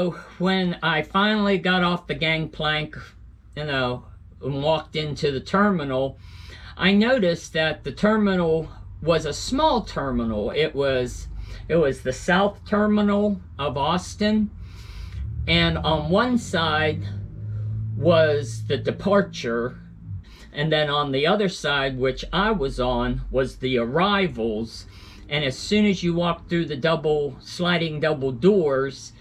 So when I finally got off the gangplank, and walked into the terminal, I noticed that the terminal was a small terminal. It was the South Terminal of Austin, and on one side was the departure, and then on the other side, which I was on, was the arrivals. And as soon as you walked through the sliding double doors,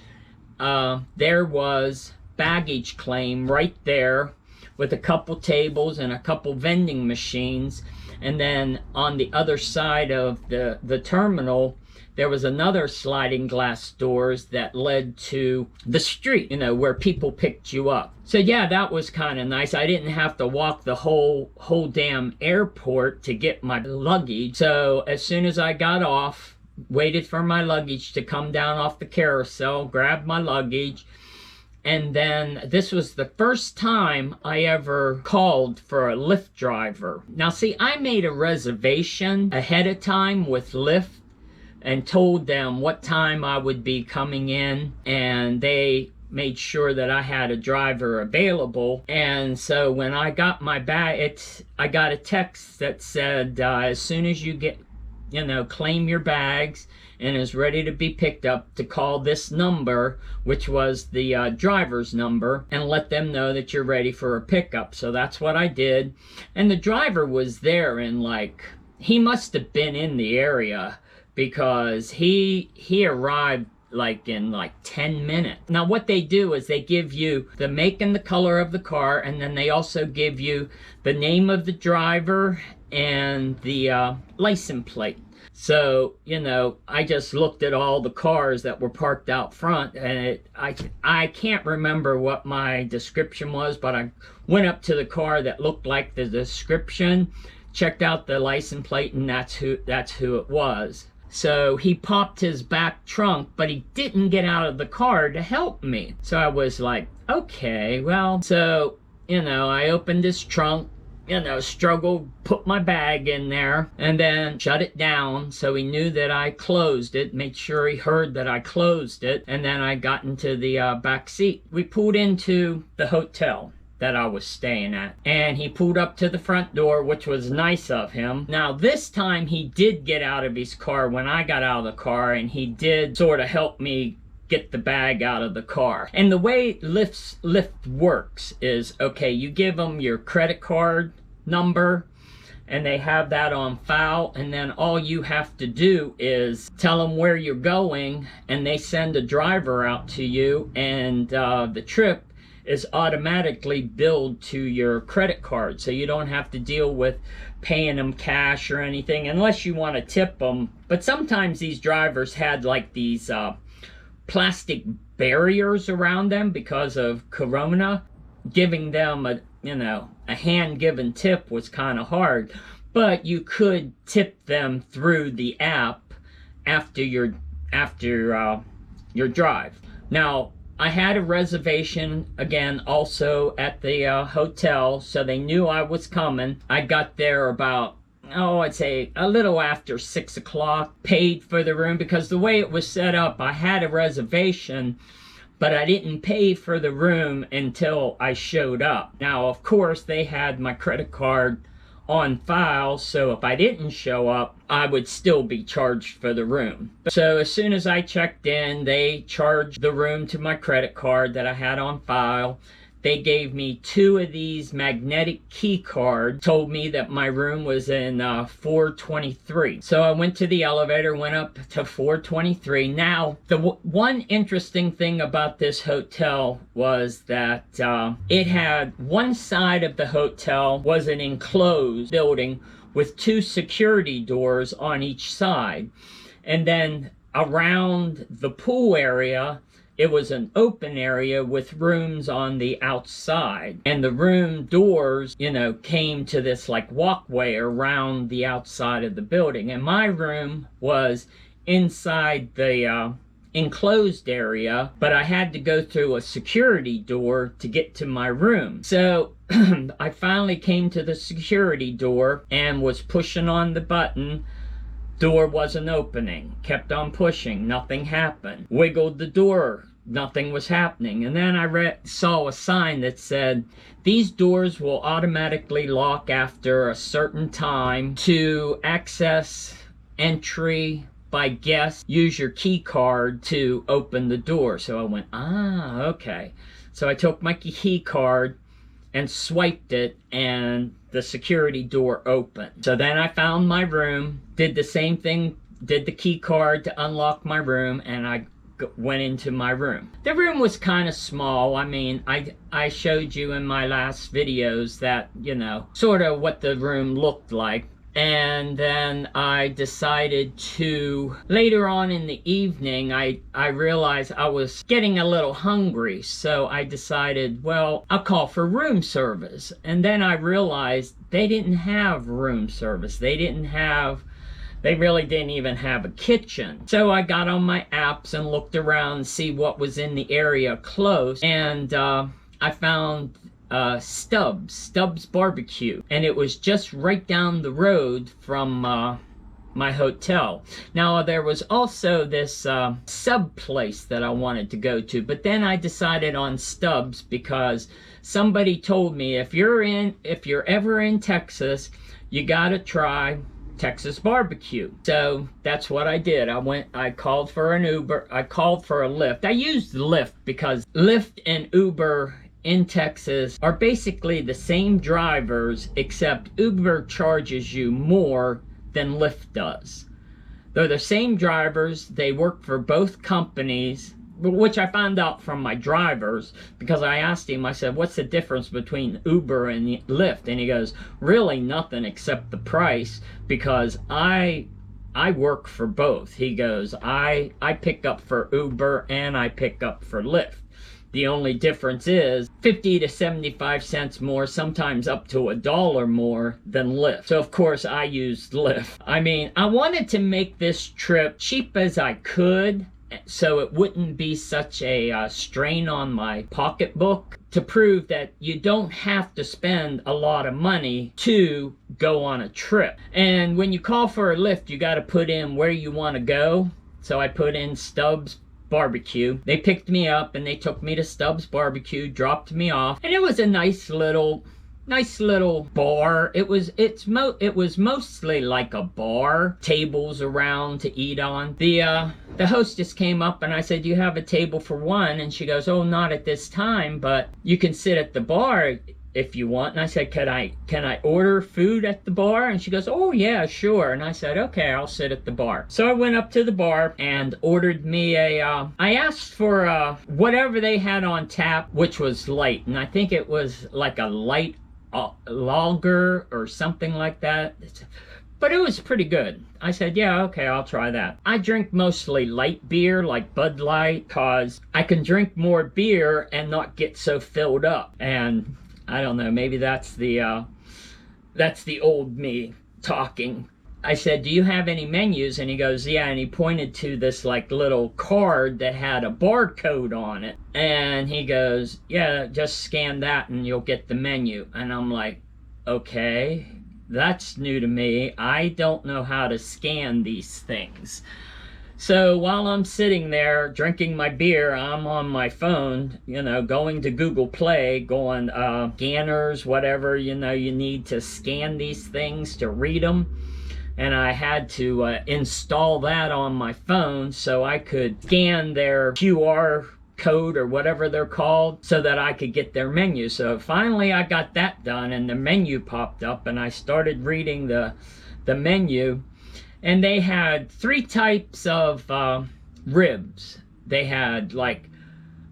there was baggage claim right there, with a couple tables and a couple vending machines. And then on the other side of the terminal, there was another sliding glass doors that led to the street, where people picked you up. So yeah, that was kind of nice. I didn't have to walk the whole damn airport to get my luggage. So as soon as I got off, waited for my luggage to come down off the carousel, grabbed my luggage, and then this was the first time I ever called for a Lyft driver. Now see, I made a reservation ahead of time with Lyft and told them what time I would be coming in, and they made sure that I had a driver available. And so when I got my bag, I got a text that said, as soon as you get, claim your bags and is ready to be picked up, to call this number, which was the driver's number, and let them know that you're ready for a pickup. So that's what I did. And the driver was there, and he must have been in the area, because he arrived in 10 minutes. Now what they do is they give you the make and the color of the car, and then they also give you the name of the driver and the license plate. So, I just looked at all the cars that were parked out front, and I can't remember what my description was, but I went up to the car that looked like the description, checked out the license plate, and that's who it was. So he popped his back trunk, but he didn't get out of the car to help me. So I was like, okay, well, so, I opened his trunk, struggled, put my bag in there, and then shut it down so he knew that I closed it, made sure he heard that I closed it, and then I got into the back seat. We pulled into the hotel that I was staying at, and he pulled up to the front door, which was nice of him. Now this time he did get out of his car when I got out of the car, and he did sort of help me get the bag out of the car. And the way Lyft works is, okay, you give them your credit card number, and they have that on file, and then all you have to do is tell them where you're going, and they send a driver out to you, and the trip is automatically billed to your credit card, so you don't have to deal with paying them cash or anything, unless you want to tip them. But sometimes these drivers had these plastic barriers around them because of Corona. Giving them a hand-given tip was kind of hard, but you could tip them through the app after your drive. Now, I had a reservation again also at the hotel, so they knew I was coming. I got there about, I'd say a little after 6 o'clock, paid for the room, because the way it was set up, I had a reservation, but I didn't pay for the room until I showed up. Now, of course, they had my credit card on file, so if I didn't show up, I would still be charged for the room. So as soon as I checked in, they charged the room to my credit card that I had on file. They gave me 2 of these magnetic key cards, told me that my room was in 423. So I went to the elevator, went up to 423. Now, the one interesting thing about this hotel was that it had one side of the hotel was an enclosed building with 2 security doors on each side. And then around the pool area, it was an open area with rooms on the outside. And the room doors, came to this walkway around the outside of the building. And my room was inside the enclosed area, but I had to go through a security door to get to my room. So I finally came to the security door and was pushing on the button. Door wasn't opening. Kept on pushing. Nothing happened. Wiggled the door nothing was happening. And then I saw a sign that said, these doors will automatically lock after a certain time. To access entry by guests, use your key card to open the door. So I went, okay. So I took my key card and swiped it, and the security door opened. So then I found my room, did the same thing, did the key card to unlock my room, and I went into my room. The room was kind of small. I mean, I showed you in my last videos that, you know, sort of what the room looked like. And then I decided to, later on in the evening, I realized I was getting a little hungry. So I decided, well, I'll call for room service. And then I realized they didn't have room service. They really didn't even have a kitchen. So I got on my apps and looked around to see what was in the area close. And I found Stubbs Barbecue, and it was just right down the road from my hotel. Now there was also this sub place that I wanted to go to, but then I decided on Stubbs because somebody told me if you're ever in Texas, you gotta try Texas barbecue. So that's what I did. I called for an Uber, I called for a Lyft. I used Lyft because Lyft and Uber in Texas are basically the same drivers, except Uber charges you more than Lyft does. They're the same drivers, they work for both companies, which I found out from my drivers because I asked him, I said, what's the difference between Uber and Lyft? And he goes, really nothing except the price, because I work for both. He goes, I pick up for Uber and I pick up for Lyft. The only difference is 50 to 75 cents more, sometimes up to $1 more than Lyft. So of course I used Lyft. I mean, I wanted to make this trip cheap as I could, so it wouldn't be such a strain on my pocketbook, to prove that you don't have to spend a lot of money to go on a trip. And when you call for a Lyft, you got to put in where you want to go. So I put in Stubbs Barbecue. They picked me up and they took me to Stubbs Barbecue, dropped me off, and it was a nice little bar. It was mostly like a bar, tables around to eat on. The hostess came up and I said, do you have a table for one? And she goes, oh, not at this time, but you can sit at the bar if you want. And I said, can I order food at the bar? And she goes, oh yeah, sure. And I said, okay, I'll sit at the bar. So I went up to the bar and ordered me I asked for whatever they had on tap, which was light. And I think it was like a light lager or something like that. But it was pretty good. I said, yeah, okay, I'll try that. I drink mostly light beer, like Bud Light, cause I can drink more beer and not get so filled up. And I don't know, maybe that's the old me talking. I said, do you have any menus? And he goes, yeah. And he pointed to this like little card that had a barcode on it. And he goes, yeah, just scan that and you'll get the menu. And I'm like, okay, that's new to me. I don't know how to scan these things. So while I'm sitting there drinking my beer, I'm on my phone, you know, going to Google Play, going scanners, whatever, you know, you need to scan these things to read them. And I had to install that on my phone so I could scan their QR code or whatever they're called so that I could get their menu. So finally I got that done and the menu popped up and I started reading the menu. And they had 3 types of ribs. They had like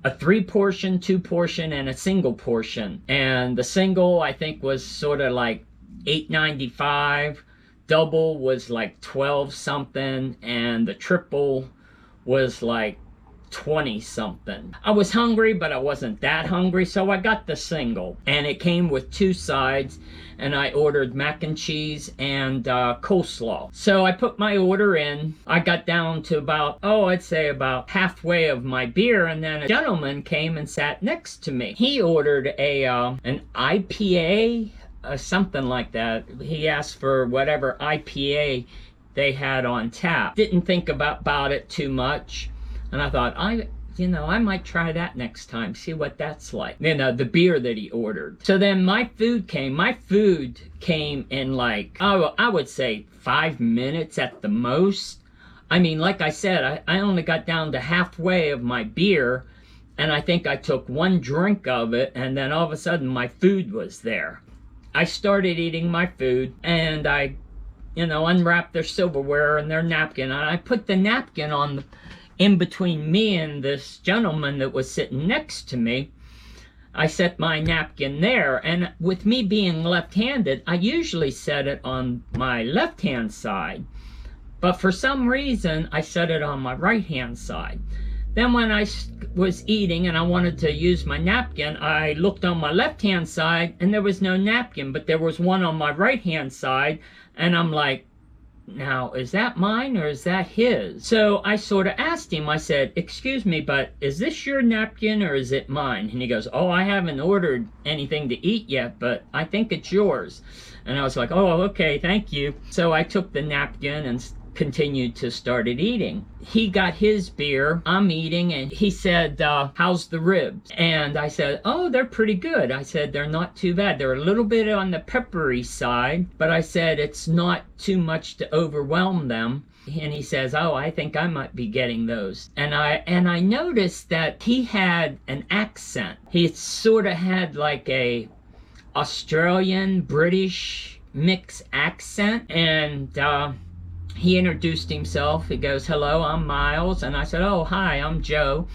a 3-portion, 2-portion, and a single portion. And the single, I think, was sort of like $8.95. Double was like 12 something. And the triple was like 20 something. I was hungry, but I wasn't that hungry, so I got the single. And it came with 2 sides. And I ordered mac and cheese and coleslaw. So I put my order in. I got down to about, I'd say about halfway of my beer, and then a gentleman came and sat next to me. He ordered an IPA, something like that. He asked for whatever IPA they had on tap. Didn't think about it too much. And I thought, you know, I might try that next time, see what that's like. You know, the beer that he ordered. So then my food came. My food came in like, oh, I would say 5 minutes at the most. I mean, like I said, I only got down to halfway of my beer, and I think I took one drink of it, and then all of a sudden my food was there. I started eating my food, and I, you know, unwrapped their silverware and their napkin, and I put the napkin on the, in between me and this gentleman that was sitting next to me. I set my napkin there, and with me being left-handed, I usually set it on my left-hand side. But for some reason, I set it on my right-hand side. Then when I was eating and I wanted to use my napkin, I looked on my left-hand side and there was no napkin, but there was one on my right-hand side. And I'm like, now, is that mine or is that his? So I sort of asked him, I said, excuse me, but is this your napkin or is it mine? And he goes, oh, I haven't ordered anything to eat yet, but I think it's yours. And I was like, oh, okay, thank you. So I took the napkin and continued to started eating. He got his beer, I'm eating, and he said, how's the ribs? And I said, oh, they're pretty good. I said, they're not too bad. They're a little bit on the peppery side, but I said, it's not too much to overwhelm them. And he says, oh, I think I might be getting those. And I noticed that he had an accent. He sort of had like a Australian, British mix accent, and he introduced himself. He goes, hello, I'm Miles. And I said, oh, hi, I'm Joe.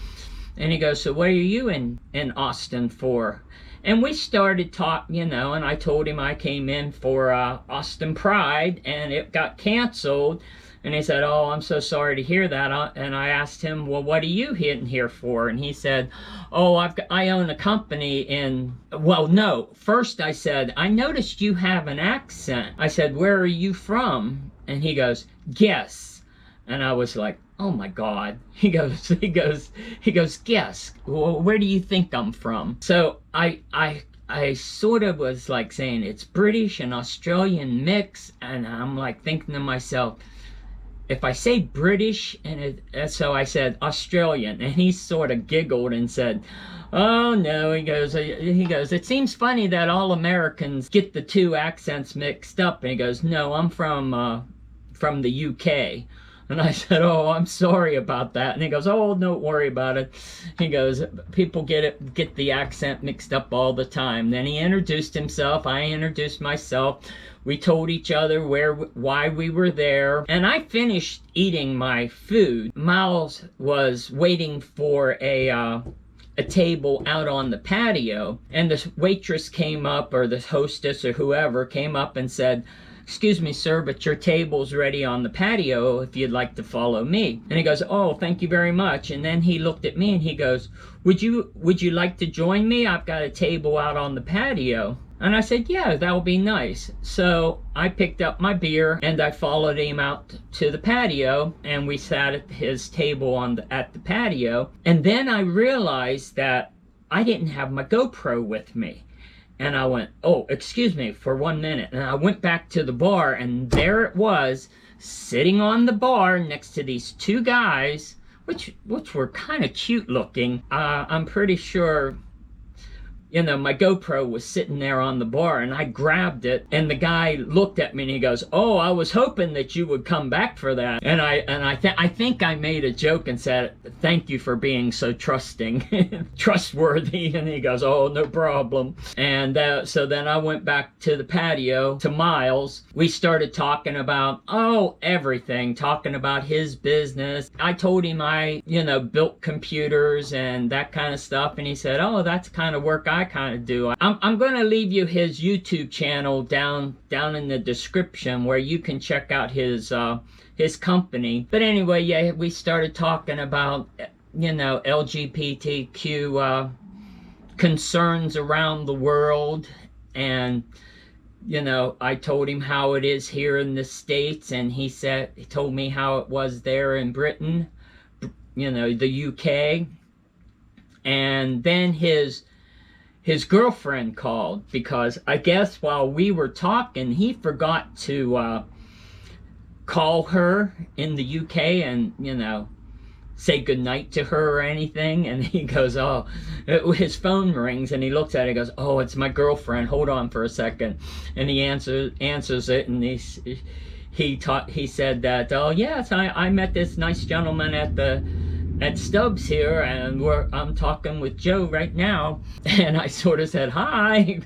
And he goes, so what are you in Austin for? And we started talking, you know, and I told him I came in for Austin Pride and it got canceled. And he said, oh, I'm so sorry to hear that. And I asked him, well, what are you in here for? And he said, oh, I own a company in, well, no. First I said, I noticed you have an accent. I said, where are you from? And he goes, guess. And I was like, oh my God. He goes, guess. Well, where do you think I'm from? So I sort of was like saying it's British and Australian mix. And I'm like thinking to myself, if I say British, so I said Australian, and he sort of giggled and said, oh no, he goes, it seems funny that all Americans get the two accents mixed up. And he goes, no, I'm from the UK. And I said, oh, I'm sorry about that. And he goes, oh, don't worry about it. He goes, people get the accent mixed up all the time. Then he introduced himself. I introduced myself. We told each other why we were there. And I finished eating my food. Miles was waiting for a table out on the patio. And the waitress came up, or the hostess or whoever came up and said, excuse me, sir, but your table's ready on the patio if you'd like to follow me. And he goes, oh, thank you very much. And then he looked at me and he goes, would you like to join me? I've got a table out on the patio. And I said, yeah, that'll be nice. So I picked up my beer and I followed him out to the patio, and we sat at his table at the patio. And then I realized that I didn't have my GoPro with me. And I went, oh, excuse me, for 1 minute. And I went back to the bar, and there it was, sitting on the bar next to these two guys, which were kind of cute looking. I'm pretty sure, you know, my GoPro was sitting there on the bar, and I grabbed it, and the guy looked at me and he goes, oh, I was hoping that you would come back for that. And I think I made a joke and said, thank you for being so trusting, trustworthy. And he goes, oh, no problem. And so then I went back to the patio to Miles. We started talking about, everything, talking about his business. I told him I, built computers and that kind of stuff. And he said, oh, that's the kind of work I kind of do. I'm going to leave you his YouTube channel down in the description where you can check out his company. But anyway, yeah, we started talking about, LGBTQ concerns around the world. And, I told him how it is here in the States, and he told me how it was there in Britain, the UK. And then his girlfriend called, because I guess while we were talking, he forgot to call her in the UK and, say goodnight to her or anything. And he goes, oh, his phone rings, and he looks at it and goes, oh, it's my girlfriend, hold on for a second. And he answers it, and he said that, oh yes, I met this nice gentleman at Stubbs here, and I'm talking with Joe right now. And I sort of said hi,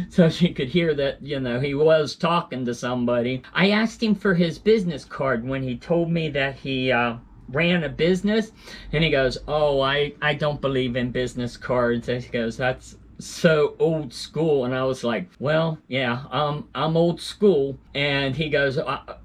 so she could hear that, he was talking to somebody. I asked him for his business card when he told me that he ran a business, and he goes, oh, I don't believe in business cards. And he goes, that's so old school. And I was like, well, yeah, I'm old school. And he goes,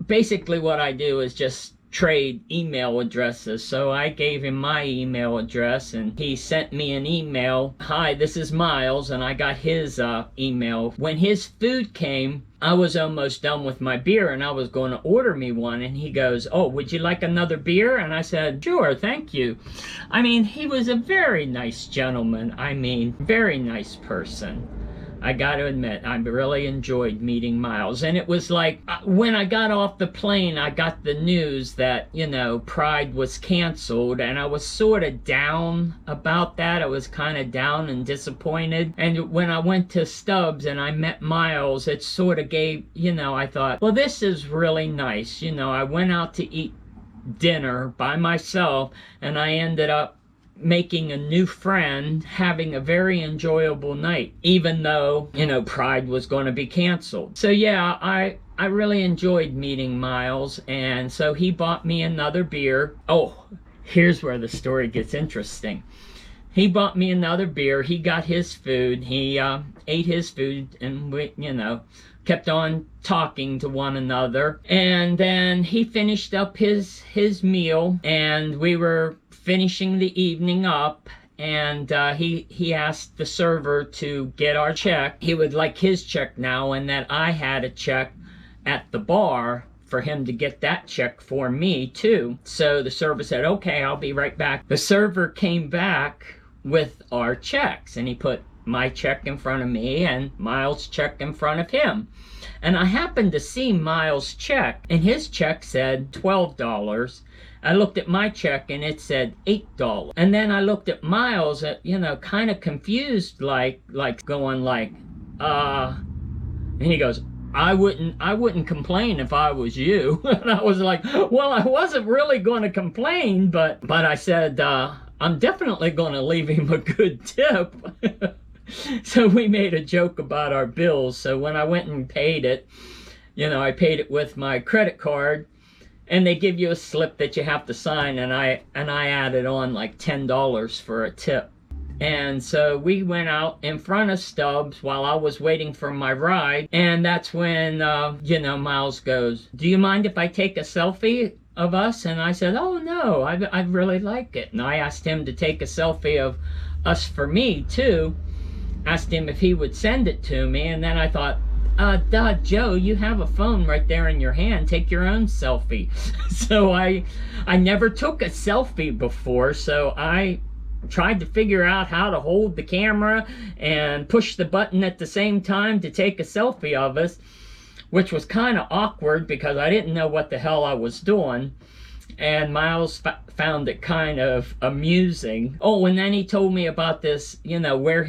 basically what I do is just trade email addresses. So I gave him my email address, and he sent me an email. Hi, this is Miles. And I got his email. When his food came, I was almost done with my beer, and I was going to order me one. And he goes, oh, would you like another beer? And I said, sure, thank you. I mean, he was a very nice gentleman. I mean, very nice person. I got to admit, I really enjoyed meeting Miles. And it was like, when I got off the plane, I got the news that, Pride was canceled. And I was sort of down about that. I was kind of down and disappointed. And when I went to Stubbs and I met Miles, it sort of gave, I thought, well, this is really nice. I went out to eat dinner by myself, and I ended up making a new friend, having a very enjoyable night, even though, Pride was going to be canceled. So yeah, I really enjoyed meeting Miles, and so he bought me another beer. Oh, here's where the story gets interesting. He bought me another beer, he got his food, he ate his food, and we, kept on talking to one another. And then he finished up his meal, and we were finishing the evening up, and he asked the server to get our check. He would like his check now, and that I had a check at the bar for him to get that check for me too. So the server said, okay, I'll be right back. The server came back with our checks, and he put my check in front of me and Miles' check in front of him. And I happened to see Miles' check, and his check said $12. I looked at my check, and it said $8. And then I looked at Miles, kind of confused, like going like, and he goes, I wouldn't complain if I was you. And I was like, well, I wasn't really going to complain, but I said, I'm definitely going to leave him a good tip. So we made a joke about our bills. So when I went and paid it, I paid it with my credit card, and they give you a slip that you have to sign, and I added on like $10 for a tip. And so we went out in front of Stubbs while I was waiting for my ride, and that's when Miles goes, do you mind if I take a selfie of us? And I said, oh no, I really like it. And I asked him to take a selfie of us for me too. Asked him if he would send it to me, and then I thought, Joe, you have a phone right there in your hand, take your own selfie. So I never took a selfie before, so I tried to figure out how to hold the camera and push the button at the same time to take a selfie of us, which was kind of awkward because I didn't know what the hell I was doing. And Miles found it kind of amusing. Oh, and then he told me about this, where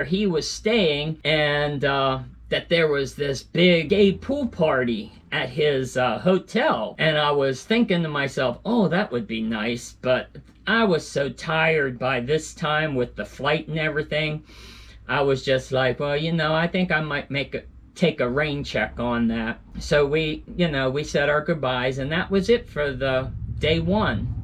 he was staying, and that there was this big gay pool party at his hotel. And I was thinking to myself, oh, that would be nice. But I was so tired by this time with the flight and everything. I was just like, well, I think I might take a rain check on that. So we said our goodbyes, and that was it for the day one.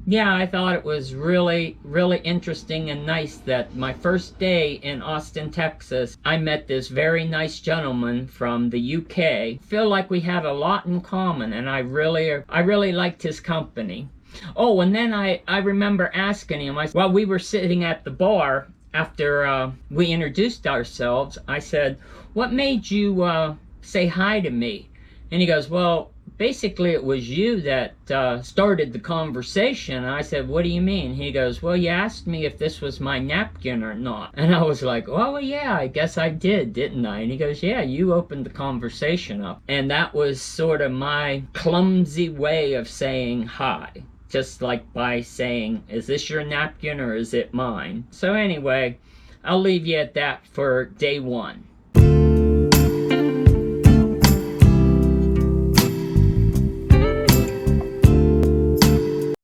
Yeah, I thought it was really, really interesting and nice that my first day in Austin, Texas, I met this very nice gentleman from the UK. Feel like we had a lot in common, and I really liked his company. Oh, and then I remember asking him, while we were sitting at the bar after we introduced ourselves, I said, what made you say hi to me? And he goes, well, basically it was you that started the conversation. And I said, what do you mean? He goes, well, you asked me if this was my napkin or not. And I was like, well, yeah, I guess I did, didn't I? And he goes, yeah, you opened the conversation up. And that was sort of my clumsy way of saying hi. just like by saying, is this your napkin or is it mine? So anyway, I'll leave you at that for day one.